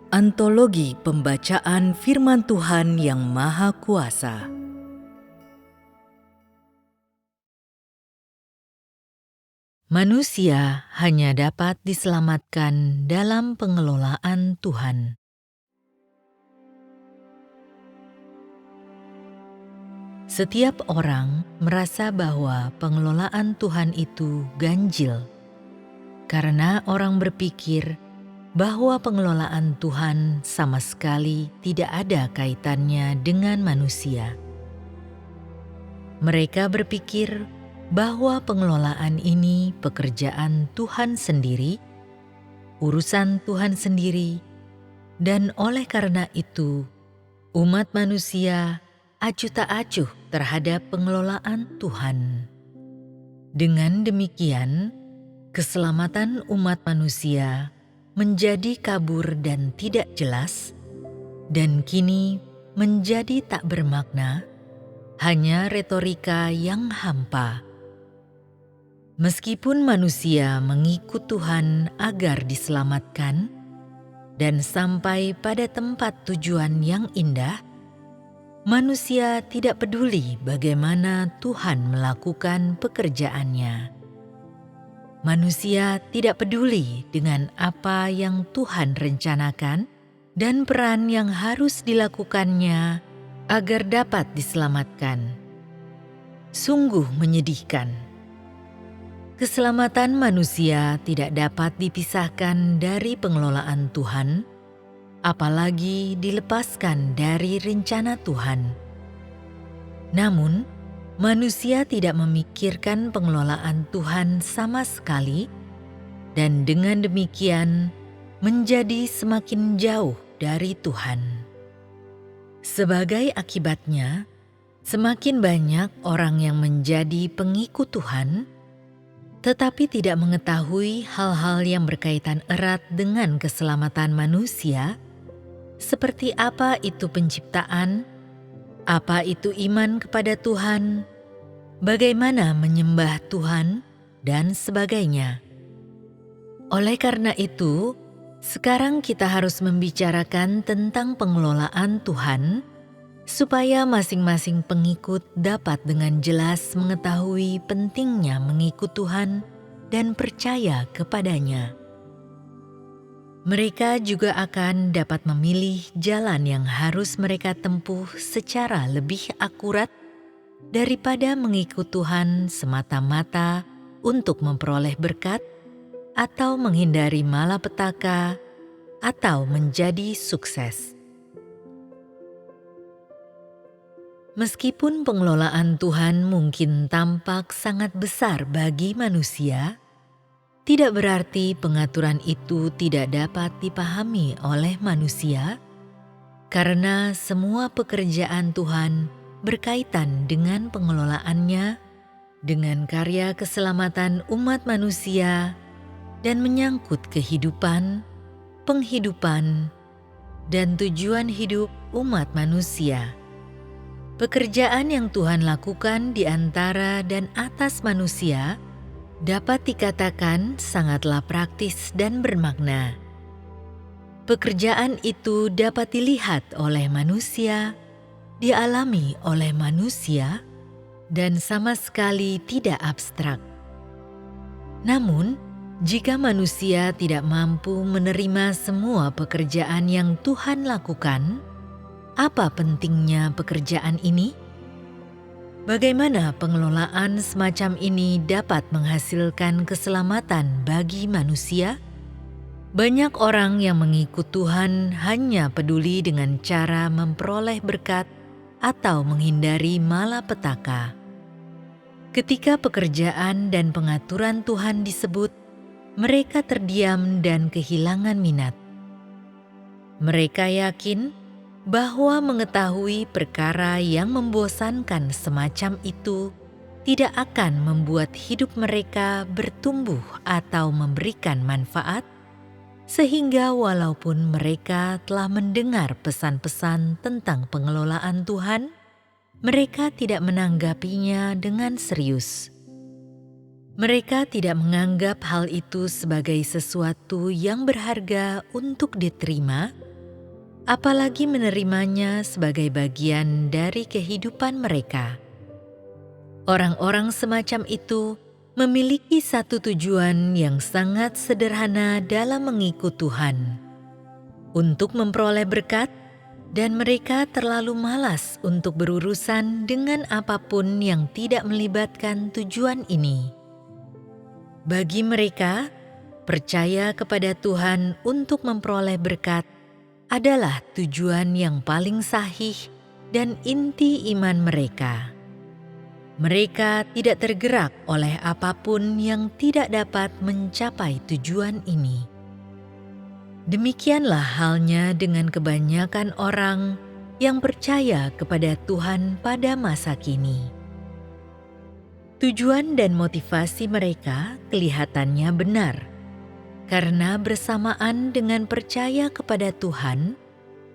Antologi Pembacaan Firman Tuhan yang Maha Kuasa. Manusia hanya dapat diselamatkan dalam pengelolaan Tuhan. Setiap orang merasa bahwa pengelolaan Tuhan itu ganjil, karena orang berpikir bahwa pengelolaan Tuhan sama sekali tidak ada kaitannya dengan manusia. Mereka berpikir bahwa pengelolaan ini pekerjaan Tuhan sendiri, urusan Tuhan sendiri, dan oleh karena itu, umat manusia acuh tak acuh terhadap pengelolaan Tuhan. Dengan demikian, keselamatan umat manusia menjadi kabur dan tidak jelas, dan kini menjadi tak bermakna, hanya retorika yang hampa. Meskipun manusia mengikut Tuhan agar diselamatkan dan sampai pada tempat tujuan yang indah, manusia tidak peduli bagaimana Tuhan melakukan pekerjaannya. Manusia tidak peduli dengan apa yang Tuhan rencanakan dan peran yang harus dilakukannya agar dapat diselamatkan. Sungguh menyedihkan. Keselamatan manusia tidak dapat dipisahkan dari pengelolaan Tuhan, apalagi dilepaskan dari rencana Tuhan. Namun, manusia tidak memikirkan pengelolaan Tuhan sama sekali, dan dengan demikian menjadi semakin jauh dari Tuhan. Sebagai akibatnya, semakin banyak orang yang menjadi pengikut Tuhan, tetapi tidak mengetahui hal-hal yang berkaitan erat dengan keselamatan manusia, seperti apa itu penciptaan, apa itu iman kepada Tuhan, bagaimana menyembah Tuhan, dan sebagainya. Oleh karena itu, sekarang kita harus membicarakan tentang pengelolaan Tuhan, supaya masing-masing pengikut dapat dengan jelas mengetahui pentingnya mengikut Tuhan dan percaya kepadanya. Mereka juga akan dapat memilih jalan yang harus mereka tempuh secara lebih akurat daripada mengikut Tuhan semata-mata untuk memperoleh berkat atau menghindari malapetaka atau menjadi sukses. Meskipun pengelolaan Tuhan mungkin tampak sangat besar bagi manusia, tidak berarti pengaturan itu tidak dapat dipahami oleh manusia, karena semua pekerjaan Tuhan berkaitan dengan pengelolaannya, dengan karya keselamatan umat manusia, dan menyangkut kehidupan, penghidupan, dan tujuan hidup umat manusia. Pekerjaan yang Tuhan lakukan di antara dan atas manusia dapat dikatakan sangatlah praktis dan bermakna. Pekerjaan itu dapat dilihat oleh manusia, dialami oleh manusia, dan sama sekali tidak abstrak. Namun, jika manusia tidak mampu menerima semua pekerjaan yang Tuhan lakukan, apa pentingnya pekerjaan ini? Bagaimana pengelolaan semacam ini dapat menghasilkan keselamatan bagi manusia? Banyak orang yang mengikut Tuhan hanya peduli dengan cara memperoleh berkat atau menghindari malapetaka. Ketika pekerjaan dan pengaturan Tuhan disebut, mereka terdiam dan kehilangan minat. Mereka yakin bahwa mengetahui perkara yang membosankan semacam itu tidak akan membuat hidup mereka bertumbuh atau memberikan manfaat, sehingga walaupun mereka telah mendengar pesan-pesan tentang pengelolaan Tuhan, mereka tidak menanggapinya dengan serius. Mereka tidak menganggap hal itu sebagai sesuatu yang berharga untuk diterima, apalagi menerimanya sebagai bagian dari kehidupan mereka. Orang-orang semacam itu memiliki satu tujuan yang sangat sederhana dalam mengikut Tuhan, untuk memperoleh berkat, dan mereka terlalu malas untuk berurusan dengan apapun yang tidak melibatkan tujuan ini. Bagi mereka, percaya kepada Tuhan untuk memperoleh berkat adalah tujuan yang paling sahih dan inti iman mereka. Mereka tidak tergerak oleh apapun yang tidak dapat mencapai tujuan ini. Demikianlah halnya dengan kebanyakan orang yang percaya kepada Tuhan pada masa kini. Tujuan dan motivasi mereka kelihatannya benar, karena bersamaan dengan percaya kepada Tuhan,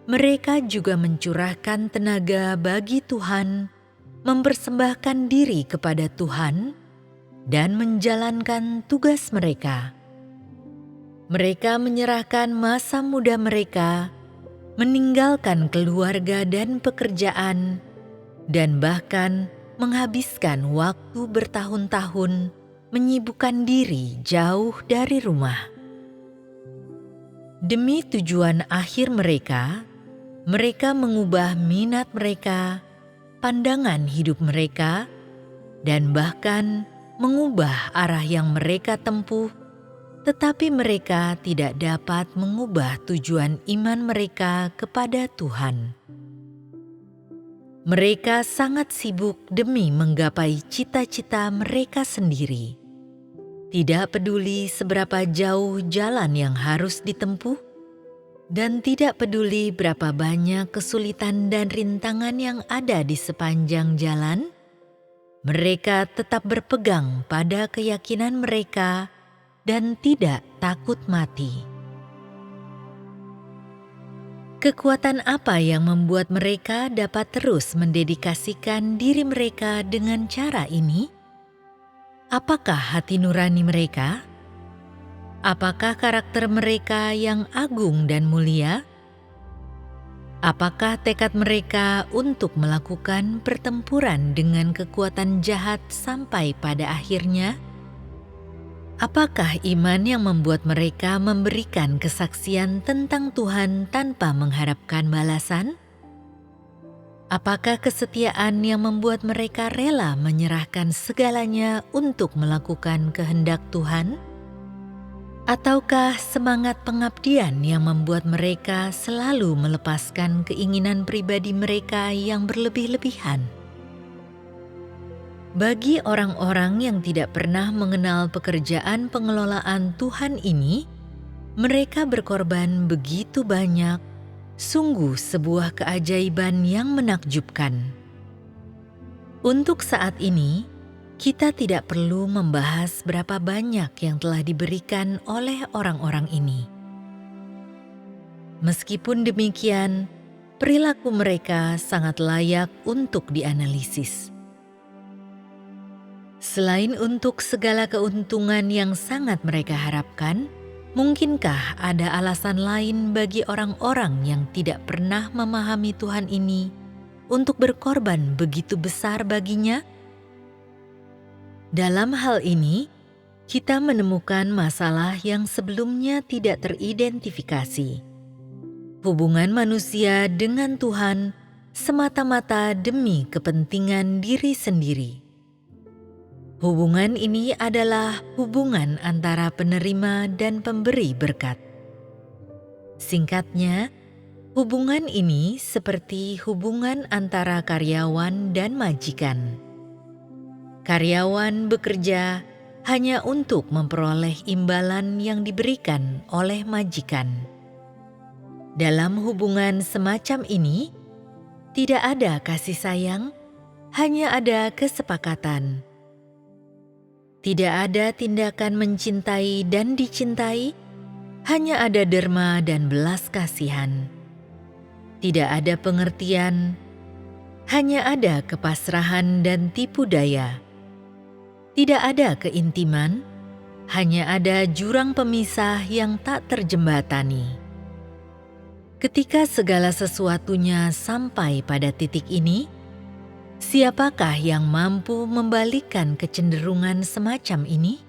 mereka juga mencurahkan tenaga bagi Tuhan, mempersembahkan diri kepada Tuhan, dan menjalankan tugas mereka. Mereka menyerahkan masa muda mereka, meninggalkan keluarga dan pekerjaan, dan bahkan menghabiskan waktu bertahun-tahun menyibukkan diri jauh dari rumah. Demi tujuan akhir mereka, mereka mengubah minat mereka, pandangan hidup mereka, dan bahkan mengubah arah yang mereka tempuh, tetapi mereka tidak dapat mengubah tujuan iman mereka kepada Tuhan. Mereka sangat sibuk demi menggapai cita-cita mereka sendiri. Tidak peduli seberapa jauh jalan yang harus ditempuh, dan tidak peduli berapa banyak kesulitan dan rintangan yang ada di sepanjang jalan, mereka tetap berpegang pada keyakinan mereka dan tidak takut mati. Kekuatan apa yang membuat mereka dapat terus mendedikasikan diri mereka dengan cara ini? Apakah hati nurani mereka? Apakah karakter mereka yang agung dan mulia? Apakah tekad mereka untuk melakukan pertempuran dengan kekuatan jahat sampai pada akhirnya? Apakah iman yang membuat mereka memberikan kesaksian tentang Tuhan tanpa mengharapkan balasan? Apakah kesetiaan yang membuat mereka rela menyerahkan segalanya untuk melakukan kehendak Tuhan? Ataukah semangat pengabdian yang membuat mereka selalu melepaskan keinginan pribadi mereka yang berlebih-lebihan? Bagi orang-orang yang tidak pernah mengenal pekerjaan pengelolaan Tuhan ini, mereka berkorban begitu banyak, sungguh sebuah keajaiban yang menakjubkan. Untuk saat ini, kita tidak perlu membahas berapa banyak yang telah diberikan oleh orang-orang ini. Meskipun demikian, perilaku mereka sangat layak untuk dianalisis. Selain untuk segala keuntungan yang sangat mereka harapkan, mungkinkah ada alasan lain bagi orang-orang yang tidak pernah memahami Tuhan ini untuk berkorban begitu besar baginya? Dalam hal ini, kita menemukan masalah yang sebelumnya tidak teridentifikasi. Hubungan manusia dengan Tuhan semata-mata demi kepentingan diri sendiri. Hubungan ini adalah hubungan antara penerima dan pemberi berkat. Singkatnya, hubungan ini seperti hubungan antara karyawan dan majikan. Karyawan bekerja hanya untuk memperoleh imbalan yang diberikan oleh majikan. Dalam hubungan semacam ini, tidak ada kasih sayang, hanya ada kesepakatan. Tidak ada tindakan mencintai dan dicintai, hanya ada derma dan belas kasihan. Tidak ada pengertian, hanya ada kepasrahan dan tipu daya. Tidak ada keintiman, hanya ada jurang pemisah yang tak terjembatani. Ketika segala sesuatunya sampai pada titik ini, siapakah yang mampu membalikkan kecenderungan semacam ini?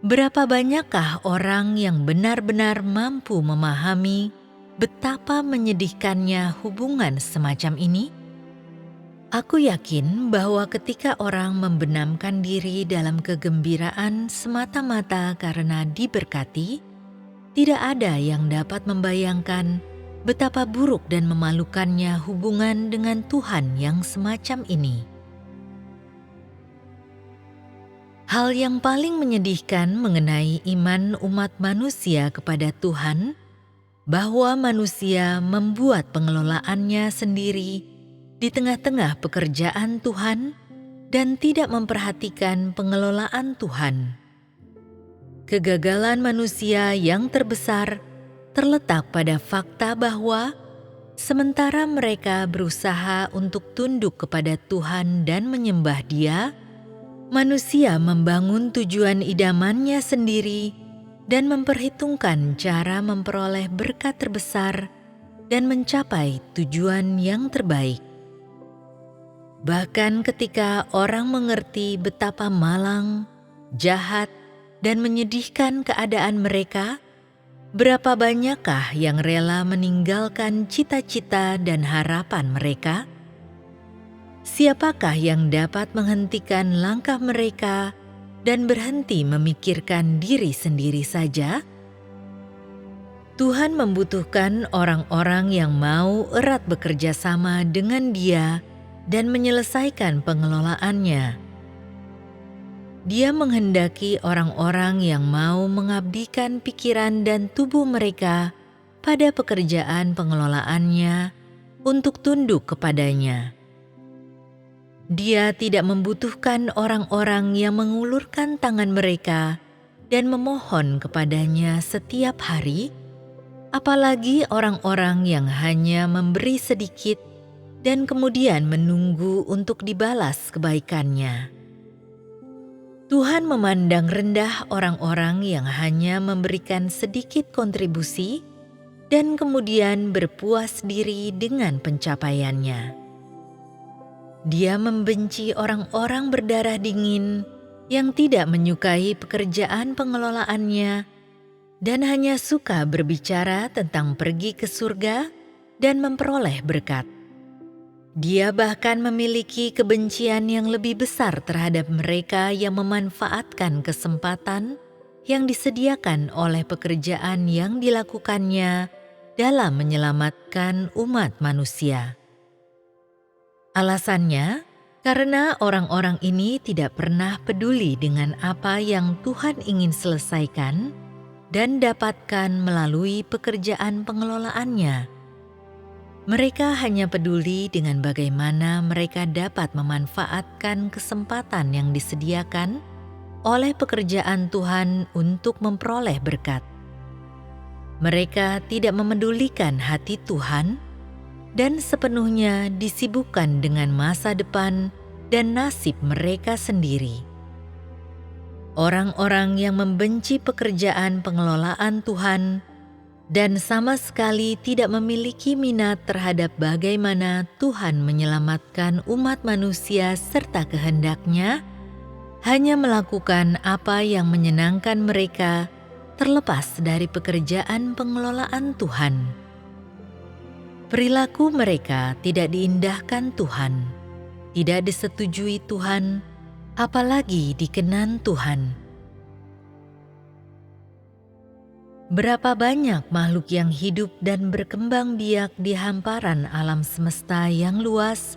Berapa banyakkah orang yang benar-benar mampu memahami betapa menyedihkannya hubungan semacam ini? Aku yakin bahwa ketika orang membenamkan diri dalam kegembiraan semata-mata karena diberkati, tidak ada yang dapat membayangkan betapa buruk dan memalukannya hubungan dengan Tuhan yang semacam ini. Hal yang paling menyedihkan mengenai iman umat manusia kepada Tuhan, bahwa manusia membuat pengelolaannya sendiri di tengah-tengah pekerjaan Tuhan dan tidak memperhatikan pengelolaan Tuhan. Kegagalan manusia yang terbesar terletak pada fakta bahwa sementara mereka berusaha untuk tunduk kepada Tuhan dan menyembah Dia, manusia membangun tujuan idamannya sendiri dan memperhitungkan cara memperoleh berkat terbesar dan mencapai tujuan yang terbaik. Bahkan ketika orang mengerti betapa malang, jahat, dan menyedihkan keadaan mereka, berapa banyakkah yang rela meninggalkan cita-cita dan harapan mereka? Siapakah yang dapat menghentikan langkah mereka dan berhenti memikirkan diri sendiri saja? Tuhan membutuhkan orang-orang yang mau erat bekerja sama dengan Dia dan menyelesaikan pengelolaannya. Dia menghendaki orang-orang yang mau mengabdikan pikiran dan tubuh mereka pada pekerjaan pengelolaannya untuk tunduk kepadanya. Dia tidak membutuhkan orang-orang yang mengulurkan tangan mereka dan memohon kepadanya setiap hari, apalagi orang-orang yang hanya memberi sedikit dan kemudian menunggu untuk dibalas kebaikannya. Tuhan memandang rendah orang-orang yang hanya memberikan sedikit kontribusi dan kemudian berpuas diri dengan pencapaiannya. Dia membenci orang-orang berdarah dingin yang tidak menyukai pekerjaan pengelolaannya dan hanya suka berbicara tentang pergi ke surga dan memperoleh berkat. Dia bahkan memiliki kebencian yang lebih besar terhadap mereka yang memanfaatkan kesempatan yang disediakan oleh pekerjaan yang dilakukannya dalam menyelamatkan umat manusia. Alasannya, karena orang-orang ini tidak pernah peduli dengan apa yang Tuhan ingin selesaikan dan dapatkan melalui pekerjaan pengelolaannya. Mereka hanya peduli dengan bagaimana mereka dapat memanfaatkan kesempatan yang disediakan oleh pekerjaan Tuhan untuk memperoleh berkat. Mereka tidak memedulikan hati Tuhan dan sepenuhnya disibukkan dengan masa depan dan nasib mereka sendiri. Orang-orang yang membenci pekerjaan pengelolaan Tuhan dan sama sekali tidak memiliki minat terhadap bagaimana Tuhan menyelamatkan umat manusia serta kehendaknya, hanya melakukan apa yang menyenangkan mereka terlepas dari pekerjaan pengelolaan Tuhan. Perilaku mereka tidak diindahkan Tuhan, tidak disetujui Tuhan, apalagi dikenan Tuhan. Berapa banyak makhluk yang hidup dan berkembang biak di hamparan alam semesta yang luas,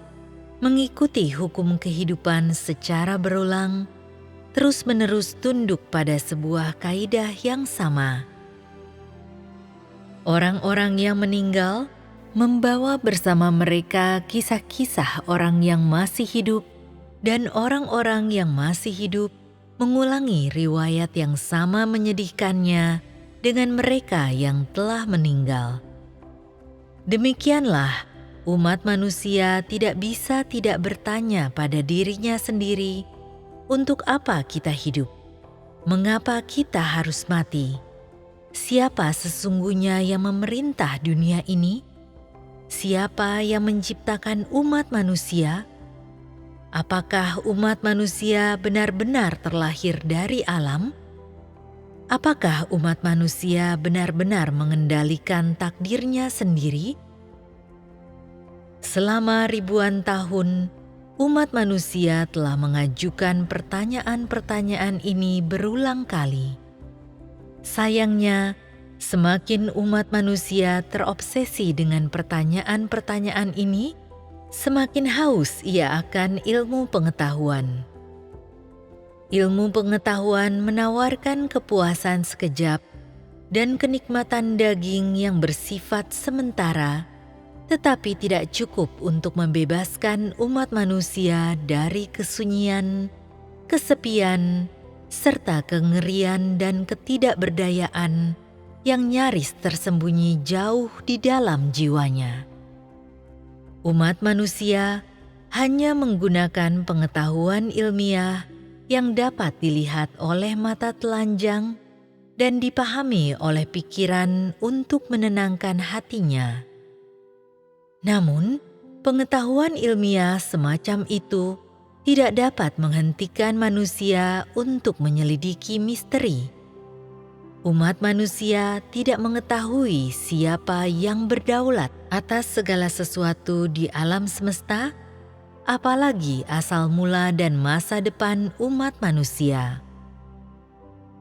mengikuti hukum kehidupan secara berulang, terus-menerus tunduk pada sebuah kaidah yang sama. Orang-orang yang meninggal membawa bersama mereka kisah-kisah orang yang masih hidup, dan orang-orang yang masih hidup mengulangi riwayat yang sama menyedihkannya dengan mereka yang telah meninggal. Demikianlah, umat manusia tidak bisa tidak bertanya pada dirinya sendiri, untuk apa kita hidup? Mengapa kita harus mati? Siapa sesungguhnya yang memerintah dunia ini? Siapa yang menciptakan umat manusia? Apakah umat manusia benar-benar terlahir dari alam? Apakah umat manusia benar-benar mengendalikan takdirnya sendiri? Selama ribuan tahun, umat manusia telah mengajukan pertanyaan-pertanyaan ini berulang kali. Sayangnya, semakin umat manusia terobsesi dengan pertanyaan-pertanyaan ini, semakin haus ia akan ilmu pengetahuan. Ilmu pengetahuan menawarkan kepuasan sekejap dan kenikmatan daging yang bersifat sementara, tetapi tidak cukup untuk membebaskan umat manusia dari kesunyian, kesepian, serta kengerian dan ketidakberdayaan yang nyaris tersembunyi jauh di dalam jiwanya. Umat manusia hanya menggunakan pengetahuan ilmiah yang dapat dilihat oleh mata telanjang dan dipahami oleh pikiran untuk menenangkan hatinya. Namun, pengetahuan ilmiah semacam itu tidak dapat menghentikan manusia untuk menyelidiki misteri. Umat manusia tidak mengetahui siapa yang berdaulat atas segala sesuatu di alam semesta, apalagi asal mula dan masa depan umat manusia.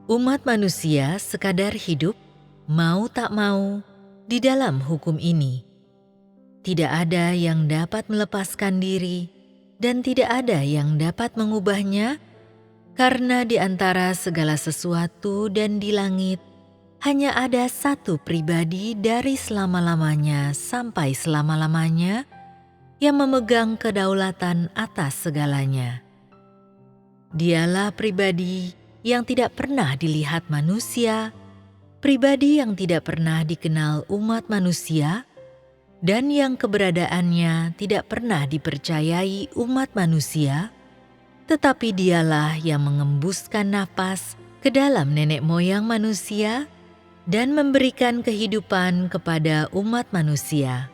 Umat manusia sekadar hidup, mau tak mau, di dalam hukum ini. Tidak ada yang dapat melepaskan diri, dan tidak ada yang dapat mengubahnya, karena di antara segala sesuatu dan di langit, hanya ada satu pribadi dari selama-lamanya sampai selama-lamanya yang memegang kedaulatan atas segalanya. Dialah pribadi yang tidak pernah dilihat manusia, pribadi yang tidak pernah dikenal umat manusia, dan yang keberadaannya tidak pernah dipercayai umat manusia, tetapi dialah yang mengembuskan napas ke dalam nenek moyang manusia dan memberikan kehidupan kepada umat manusia.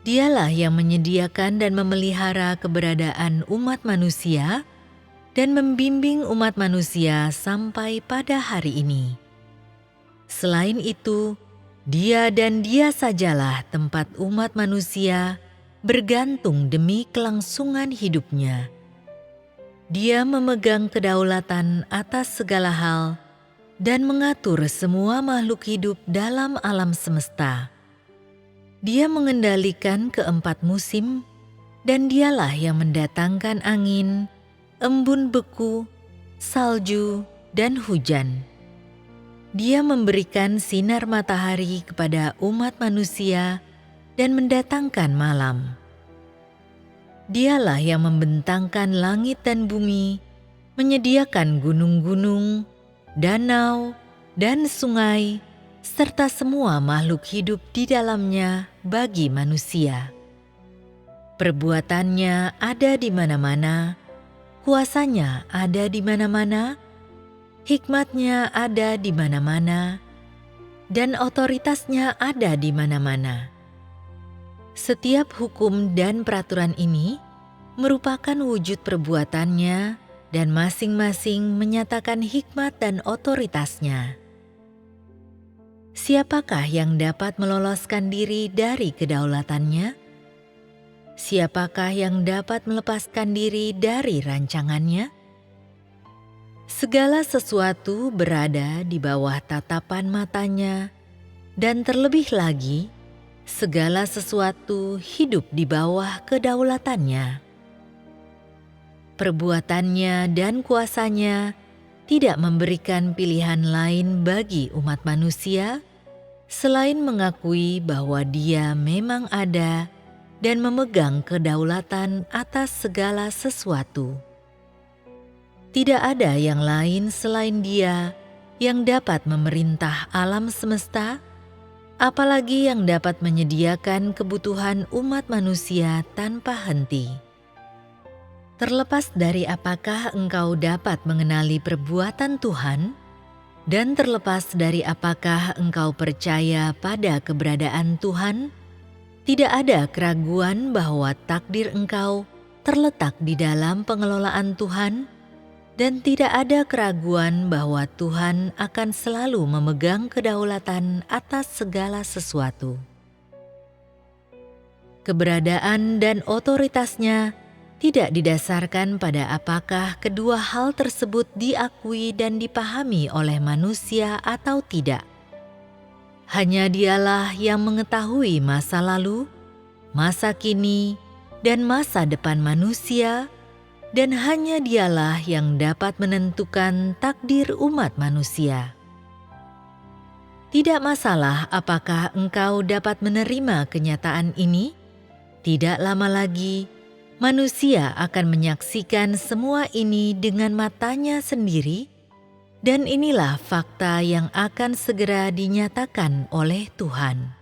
Dialah yang menyediakan dan memelihara keberadaan umat manusia dan membimbing umat manusia sampai pada hari ini. Selain itu, Dia dan Dia sajalah tempat umat manusia bergantung demi kelangsungan hidupnya. Dia memegang kedaulatan atas segala hal dan mengatur semua makhluk hidup dalam alam semesta. Dia mengendalikan keempat musim, dan Dialah yang mendatangkan angin, embun beku, salju, dan hujan. Dia memberikan sinar matahari kepada umat manusia dan mendatangkan malam. Dialah yang membentangkan langit dan bumi, menyediakan gunung-gunung, danau, dan sungai, serta semua makhluk hidup di dalamnya bagi manusia. Perbuatannya ada di mana-mana, kuasanya ada di mana-mana, hikmatnya ada di mana-mana, dan otoritasnya ada di mana-mana. Setiap hukum dan peraturan ini merupakan wujud perbuatannya dan masing-masing menyatakan hikmat dan otoritasnya. Siapakah yang dapat meloloskan diri dari kedaulatannya? Siapakah yang dapat melepaskan diri dari rancangannya? Segala sesuatu berada di bawah tatapan matanya, dan terlebih lagi, segala sesuatu hidup di bawah kedaulatannya. Perbuatannya dan kuasanya tidak memberikan pilihan lain bagi umat manusia selain mengakui bahwa Dia memang ada dan memegang kedaulatan atas segala sesuatu. Tidak ada yang lain selain Dia yang dapat memerintah alam semesta, apalagi yang dapat menyediakan kebutuhan umat manusia tanpa henti. Terlepas dari apakah engkau dapat mengenali perbuatan Tuhan, Dan terlepas dari apakah engkau percaya pada keberadaan Tuhan, tidak ada keraguan bahwa takdir engkau terletak di dalam pengelolaan Tuhan, dan tidak ada keraguan bahwa Tuhan akan selalu memegang kedaulatan atas segala sesuatu. Keberadaan dan otoritasnya tidak didasarkan pada apakah kedua hal tersebut diakui dan dipahami oleh manusia atau tidak. Hanya Dialah yang mengetahui masa lalu, masa kini, dan masa depan manusia, dan hanya Dialah yang dapat menentukan takdir umat manusia. Tidak masalah apakah engkau dapat menerima kenyataan ini. Tidak lama lagi, manusia akan menyaksikan semua ini dengan matanya sendiri, dan inilah fakta yang akan segera dinyatakan oleh Tuhan.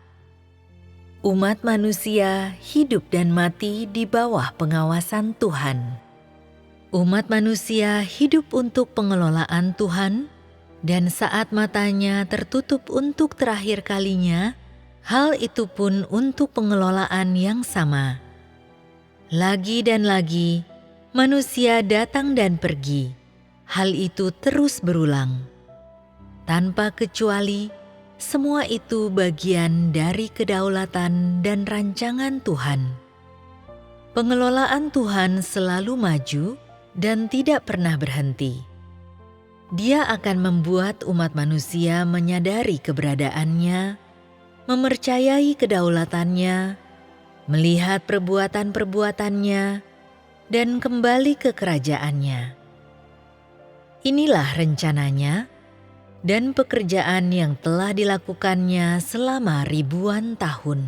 Umat manusia hidup dan mati di bawah pengawasan Tuhan. Umat manusia hidup untuk pengelolaan Tuhan, dan saat matanya tertutup untuk terakhir kalinya, hal itu pun untuk pengelolaan yang sama. Lagi dan lagi, manusia datang dan pergi. Hal itu terus berulang. Tanpa kecuali, semua itu bagian dari kedaulatan dan rancangan Tuhan. Pengelolaan Tuhan selalu maju dan tidak pernah berhenti. Dia akan membuat umat manusia menyadari keberadaannya, mempercayai kedaulatannya, melihat perbuatan-perbuatannya, dan kembali ke kerajaannya. Inilah rencananya dan pekerjaan yang telah dilakukannya selama ribuan tahun.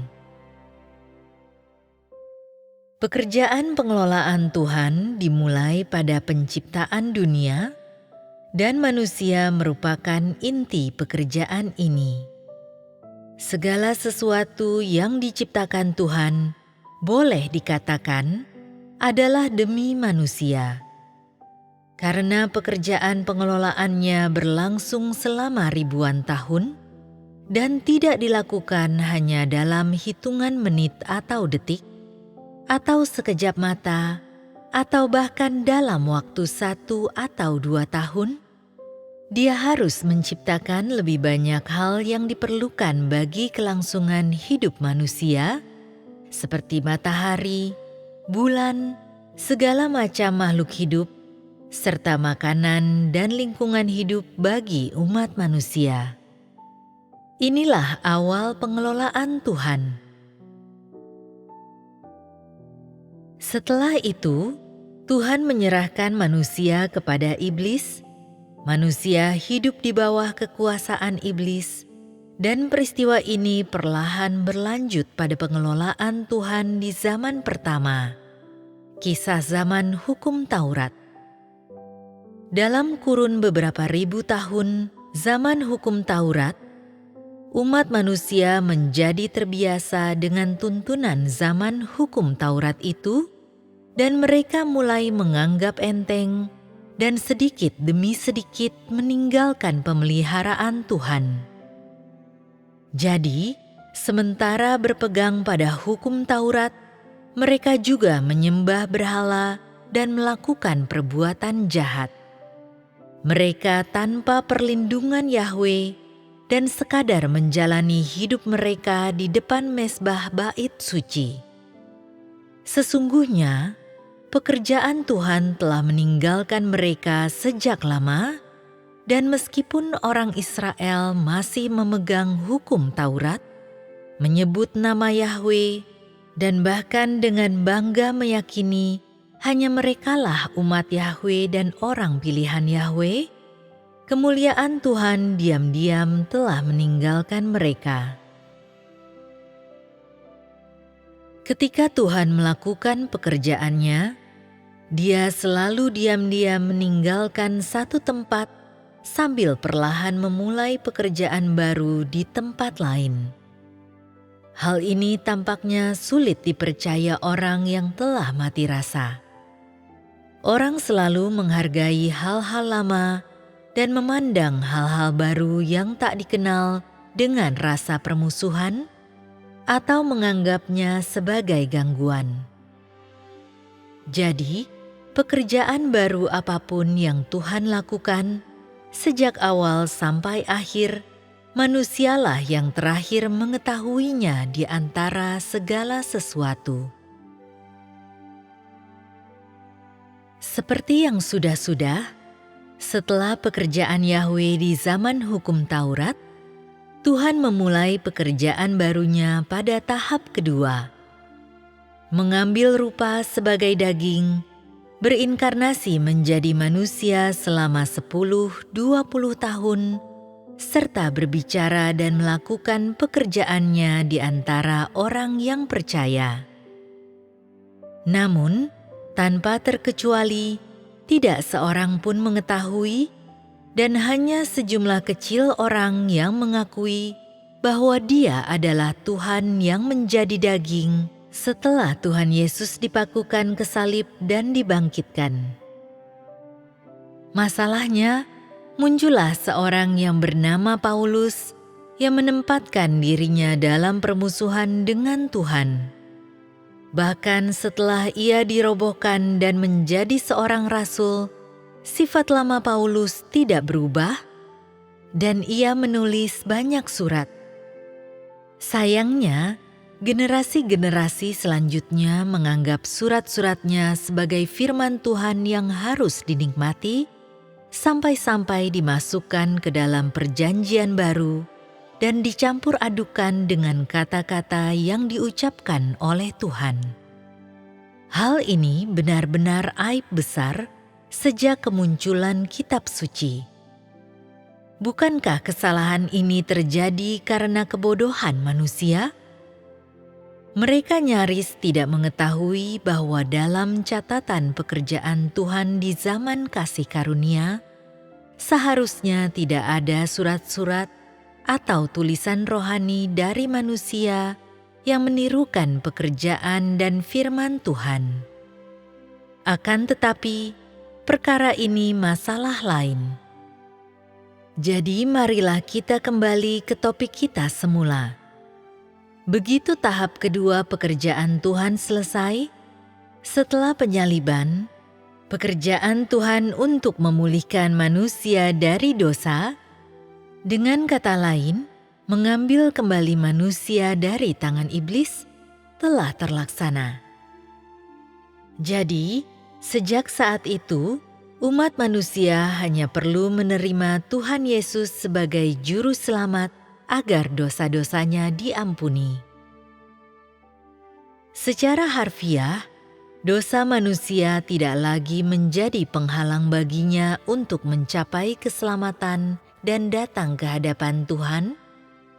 Pekerjaan pengelolaan Tuhan dimulai pada penciptaan dunia, dan manusia merupakan inti pekerjaan ini. Segala sesuatu yang diciptakan Tuhan boleh dikatakan adalah demi manusia. Karena pekerjaan pengelolaannya berlangsung selama ribuan tahun dan tidak dilakukan hanya dalam hitungan menit atau detik, atau sekejap mata, atau bahkan dalam waktu 1 atau 2 tahun, Dia harus menciptakan lebih banyak hal yang diperlukan bagi kelangsungan hidup manusia, seperti matahari, bulan, segala macam makhluk hidup, serta makanan dan lingkungan hidup bagi umat manusia. Inilah awal pengelolaan Tuhan. Setelah itu, Tuhan menyerahkan manusia kepada iblis. Manusia hidup di bawah kekuasaan iblis, dan peristiwa ini perlahan berlanjut pada pengelolaan Tuhan di zaman pertama, kisah zaman hukum Taurat. Dalam kurun beberapa ribu tahun zaman hukum Taurat, umat manusia menjadi terbiasa dengan tuntunan zaman hukum Taurat itu, dan mereka mulai menganggap enteng dan sedikit demi sedikit meninggalkan pemeliharaan Tuhan. Jadi, sementara berpegang pada hukum Taurat, mereka juga menyembah berhala dan melakukan perbuatan jahat. Mereka tanpa perlindungan Yahwe dan sekadar menjalani hidup mereka di depan mezbah bait suci. Sesungguhnya, pekerjaan Tuhan telah meninggalkan mereka sejak lama, dan meskipun orang Israel masih memegang hukum Taurat, menyebut nama Yahwe, dan bahkan dengan bangga meyakini hanya merekalah umat Yahwe dan orang pilihan Yahwe, kemuliaan Tuhan diam-diam telah meninggalkan mereka. Ketika Tuhan melakukan pekerjaannya, Dia selalu diam-diam meninggalkan satu tempat sambil perlahan memulai pekerjaan baru di tempat lain. Hal ini tampaknya sulit dipercaya orang yang telah mati rasa. Orang selalu menghargai hal-hal lama dan memandang hal-hal baru yang tak dikenal dengan rasa permusuhan atau menganggapnya sebagai gangguan. Jadi, pekerjaan baru apapun yang Tuhan lakukan, sejak awal sampai akhir, manusialah yang terakhir mengetahuinya di antara segala sesuatu. Seperti yang sudah-sudah, setelah pekerjaan Yahweh di zaman hukum Taurat, Tuhan memulai pekerjaan barunya pada tahap kedua. Mengambil rupa sebagai daging, berinkarnasi menjadi manusia selama 10-20 tahun, serta berbicara dan melakukan pekerjaannya di antara orang yang percaya. Namun, tanpa terkecuali, tidak seorang pun mengetahui, dan hanya sejumlah kecil orang yang mengakui bahwa Dia adalah Tuhan yang menjadi daging setelah Tuhan Yesus dipakukan ke salib dan dibangkitkan. Masalahnya, muncullah seorang yang bernama Paulus yang menempatkan dirinya dalam permusuhan dengan Tuhan. Bahkan setelah ia dirobohkan dan menjadi seorang rasul, sifat lama Paulus tidak berubah, dan ia menulis banyak surat. Sayangnya, generasi-generasi selanjutnya menganggap surat-suratnya sebagai firman Tuhan yang harus dinikmati, sampai-sampai dimasukkan ke dalam perjanjian baru dan dicampur adukan dengan kata-kata yang diucapkan oleh Tuhan. Hal ini benar-benar aib besar sejak kemunculan kitab suci. Bukankah kesalahan ini terjadi karena kebodohan manusia? Mereka nyaris tidak mengetahui bahwa dalam catatan pekerjaan Tuhan di zaman kasih karunia, seharusnya tidak ada surat-surat atau tulisan rohani dari manusia yang menirukan pekerjaan dan firman Tuhan. Akan tetapi, perkara ini masalah lain. Jadi marilah kita kembali ke topik kita semula. Begitu tahap kedua pekerjaan Tuhan selesai, setelah penyaliban, pekerjaan Tuhan untuk memulihkan manusia dari dosa, dengan kata lain, mengambil kembali manusia dari tangan iblis, telah terlaksana. Jadi, sejak saat itu, umat manusia hanya perlu menerima Tuhan Yesus sebagai juru selamat agar dosa-dosanya diampuni. Secara harfiah, dosa manusia tidak lagi menjadi penghalang baginya untuk mencapai keselamatan dan datang ke hadapan Tuhan,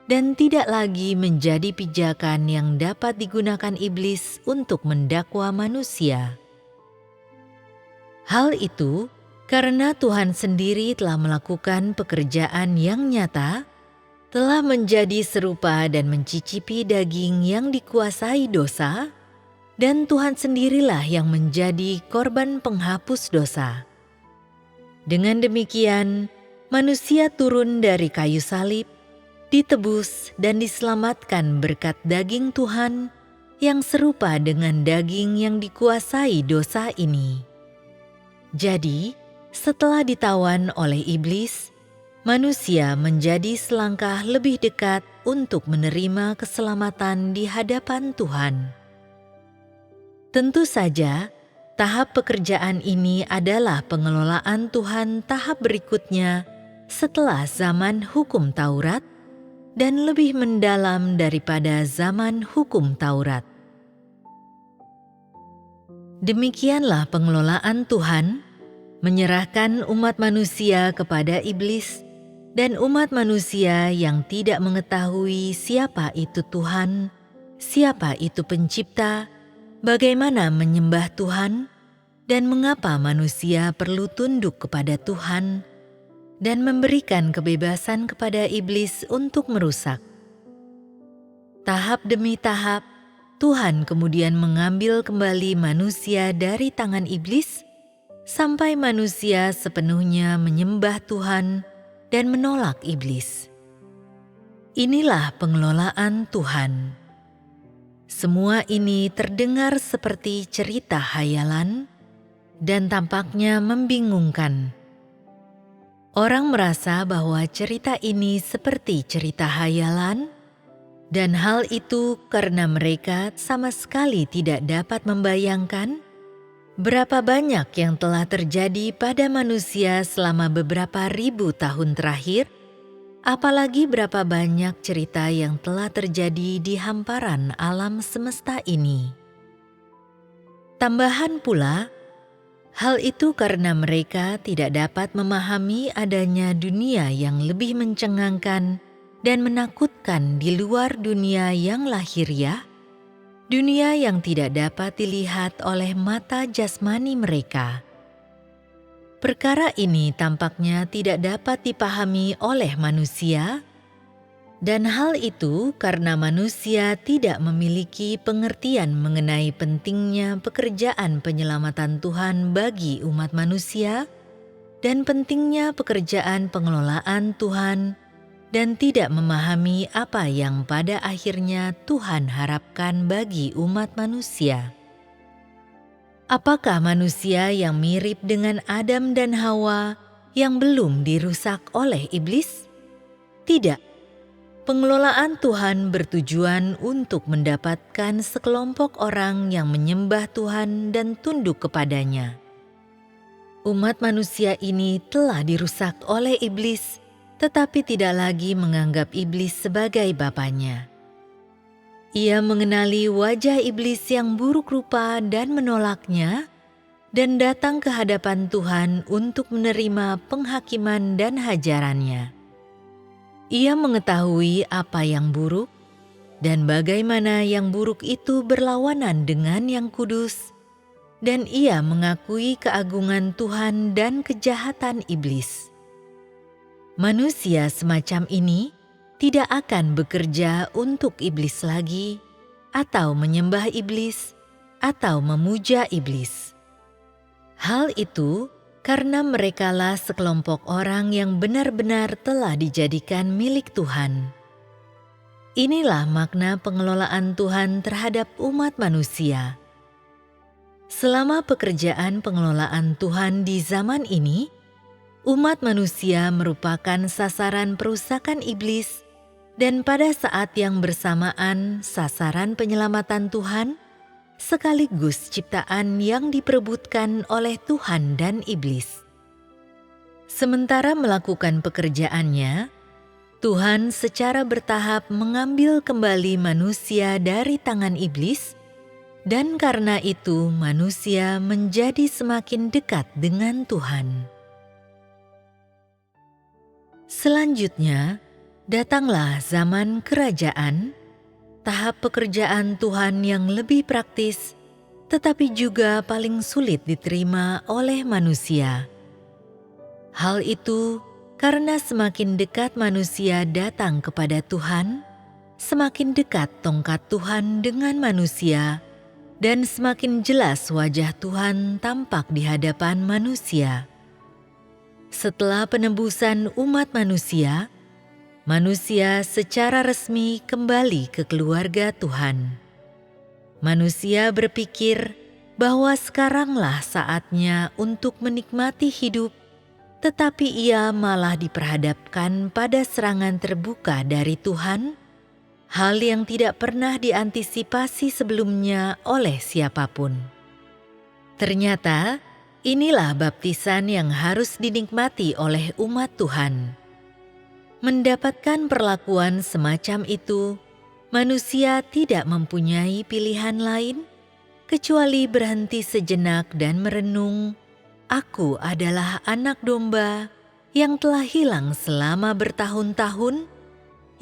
dan tidak lagi menjadi pijakan yang dapat digunakan iblis untuk mendakwa manusia. Hal itu karena Tuhan sendiri telah melakukan pekerjaan yang nyata, telah menjadi serupa dan mencicipi daging yang dikuasai dosa, dan Tuhan sendirilah yang menjadi korban penghapus dosa. Dengan demikian, manusia turun dari kayu salib, ditebus dan diselamatkan berkat daging Tuhan yang serupa dengan daging yang dikuasai dosa ini. Jadi, setelah ditawan oleh iblis, manusia menjadi selangkah lebih dekat untuk menerima keselamatan di hadapan Tuhan. Tentu saja, tahap pekerjaan ini adalah pengelolaan Tuhan tahap berikutnya setelah zaman hukum Taurat dan lebih mendalam daripada zaman hukum Taurat. Demikianlah pengelolaan Tuhan, menyerahkan umat manusia kepada iblis dan umat manusia yang tidak mengetahui siapa itu Tuhan, siapa itu pencipta, bagaimana menyembah Tuhan, dan mengapa manusia perlu tunduk kepada Tuhan, dan memberikan kebebasan kepada iblis untuk merusak. Tahap demi tahap, Tuhan kemudian mengambil kembali manusia dari tangan iblis, sampai manusia sepenuhnya menyembah Tuhan dan menolak iblis. Inilah pengelolaan Tuhan. Semua ini terdengar seperti cerita hayalan dan tampaknya membingungkan. Orang merasa bahwa cerita ini seperti cerita hayalan, dan hal itu karena mereka sama sekali tidak dapat membayangkan berapa banyak yang telah terjadi pada manusia selama beberapa ribu tahun terakhir, apalagi berapa banyak cerita yang telah terjadi di hamparan alam semesta ini. Tambahan pula, hal itu karena mereka tidak dapat memahami adanya dunia yang lebih mencengangkan dan menakutkan di luar dunia yang lahiriah, dunia yang tidak dapat dilihat oleh mata jasmani mereka. Perkara ini tampaknya tidak dapat dipahami oleh manusia, dan hal itu karena manusia tidak memiliki pengertian mengenai pentingnya pekerjaan penyelamatan Tuhan bagi umat manusia dan pentingnya pekerjaan pengelolaan Tuhan, dan tidak memahami apa yang pada akhirnya Tuhan harapkan bagi umat manusia. Apakah manusia yang mirip dengan Adam dan Hawa yang belum dirusak oleh iblis? Tidak. Pengelolaan Tuhan bertujuan untuk mendapatkan sekelompok orang yang menyembah Tuhan dan tunduk kepadanya. Umat manusia ini telah dirusak oleh iblis, tetapi tidak lagi menganggap iblis sebagai bapanya. Ia mengenali wajah iblis yang buruk rupa dan menolaknya, dan datang ke hadapan Tuhan untuk menerima penghakiman dan hajarannya. Ia mengetahui apa yang buruk, dan bagaimana yang buruk itu berlawanan dengan yang kudus, dan ia mengakui keagungan Tuhan dan kejahatan iblis. Manusia semacam ini tidak akan bekerja untuk iblis lagi, atau menyembah iblis, atau memuja iblis. Hal itu karena merekalah sekelompok orang yang benar-benar telah dijadikan milik Tuhan. Inilah makna pengelolaan Tuhan terhadap umat manusia. Selama pekerjaan pengelolaan Tuhan di zaman ini, umat manusia merupakan sasaran perusakan iblis, dan pada saat yang bersamaan sasaran penyelamatan Tuhan, sekaligus ciptaan yang diperebutkan oleh Tuhan dan iblis. Sementara melakukan pekerjaannya, Tuhan secara bertahap mengambil kembali manusia dari tangan iblis, dan karena itu manusia menjadi semakin dekat dengan Tuhan. Selanjutnya, datanglah zaman kerajaan, tahap pekerjaan Tuhan yang lebih praktis, tetapi juga paling sulit diterima oleh manusia. Hal itu karena semakin dekat manusia datang kepada Tuhan, semakin dekat tongkat Tuhan dengan manusia, dan semakin jelas wajah Tuhan tampak di hadapan manusia. Setelah penebusan umat manusia, manusia secara resmi kembali ke keluarga Tuhan. Manusia berpikir bahwa sekaranglah saatnya untuk menikmati hidup, tetapi ia malah diperhadapkan pada serangan terbuka dari Tuhan, hal yang tidak pernah diantisipasi sebelumnya oleh siapapun. Ternyata, inilah baptisan yang harus dinikmati oleh umat Tuhan. Mendapatkan perlakuan semacam itu, manusia tidak mempunyai pilihan lain kecuali berhenti sejenak dan merenung, "Aku adalah anak domba yang telah hilang selama bertahun-tahun,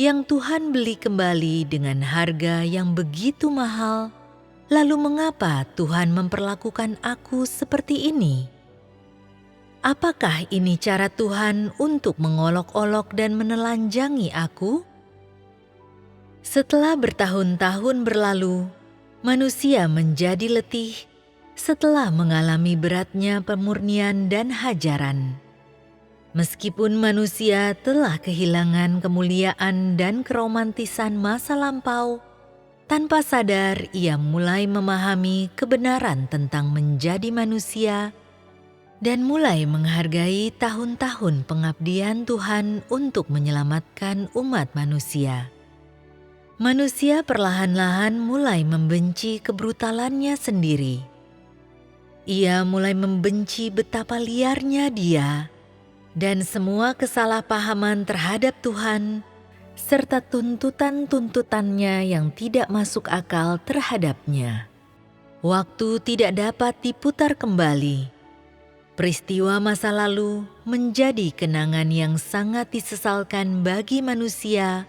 yang Tuhan beli kembali dengan harga yang begitu mahal. Lalu mengapa Tuhan memperlakukan aku seperti ini? Apakah ini cara Tuhan untuk mengolok-olok dan menelanjangi aku?" Setelah bertahun-tahun berlalu, manusia menjadi letih, setelah mengalami beratnya pemurnian dan hajaran. Meskipun manusia telah kehilangan kemuliaan dan keromantisan masa lampau, tanpa sadar ia mulai memahami kebenaran tentang menjadi manusia dan mulai menghargai tahun-tahun pengabdian Tuhan untuk menyelamatkan umat manusia. Manusia perlahan-lahan mulai membenci kebrutalannya sendiri. Ia mulai membenci betapa liarnya dia dan semua kesalahpahaman terhadap Tuhan, serta tuntutan-tuntutannya yang tidak masuk akal terhadapnya. Waktu tidak dapat diputar kembali. Peristiwa masa lalu menjadi kenangan yang sangat disesalkan bagi manusia,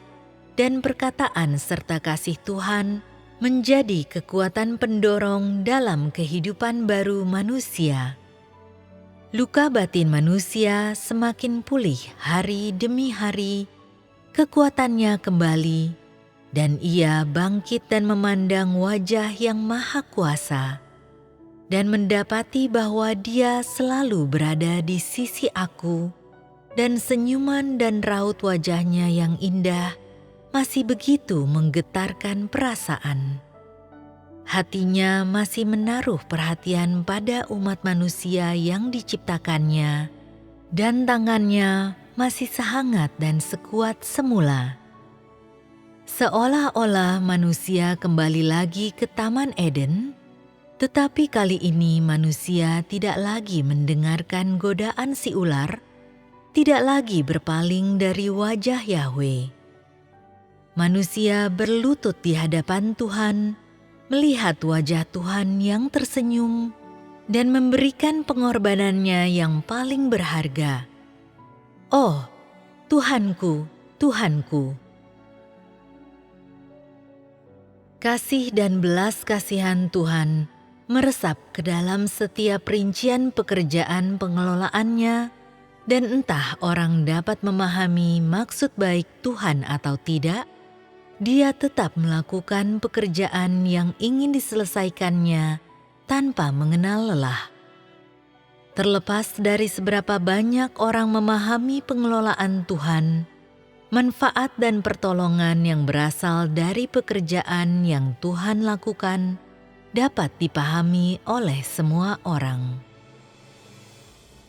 dan perkataan serta kasih Tuhan menjadi kekuatan pendorong dalam kehidupan baru manusia. Luka batin manusia semakin pulih hari demi hari, kekuatannya kembali, dan ia bangkit dan memandang wajah yang maha kuasa, dan mendapati bahwa dia selalu berada di sisi aku, dan senyuman dan raut wajahnya yang indah masih begitu menggetarkan perasaan. Hatinya masih menaruh perhatian pada umat manusia yang diciptakannya, dan tangannya masih sehangat dan sekuat semula. Seolah-olah manusia kembali lagi ke Taman Eden, tetapi kali ini manusia tidak lagi mendengarkan godaan si ular, tidak lagi berpaling dari wajah Yahweh. Manusia berlutut di hadapan Tuhan, melihat wajah Tuhan yang tersenyum dan memberikan pengorbanannya yang paling berharga. Oh, Tuhanku, Tuhanku. Kasih dan belas kasihan Tuhan meresap ke dalam setiap rincian pekerjaan pengelolaannya, dan entah orang dapat memahami maksud baik Tuhan atau tidak, dia tetap melakukan pekerjaan yang ingin diselesaikannya tanpa mengenal lelah. Terlepas dari seberapa banyak orang memahami pengelolaan Tuhan, manfaat dan pertolongan yang berasal dari pekerjaan yang Tuhan lakukan dapat dipahami oleh semua orang.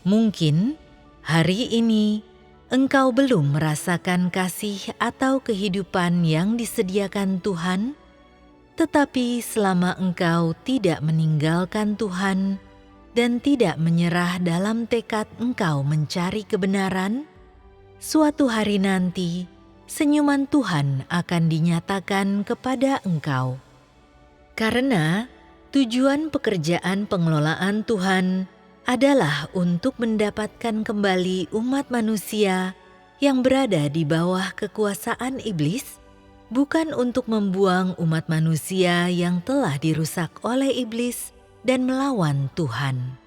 Mungkin hari ini engkau belum merasakan kasih atau kehidupan yang disediakan Tuhan, tetapi selama engkau tidak meninggalkan Tuhan dan tidak menyerah dalam tekad engkau mencari kebenaran, suatu hari nanti senyuman Tuhan akan dinyatakan kepada engkau. Karena tujuan pekerjaan pengelolaan Tuhan adalah untuk mendapatkan kembali umat manusia yang berada di bawah kekuasaan iblis, bukan untuk membuang umat manusia yang telah dirusak oleh iblis dan melawan Tuhan.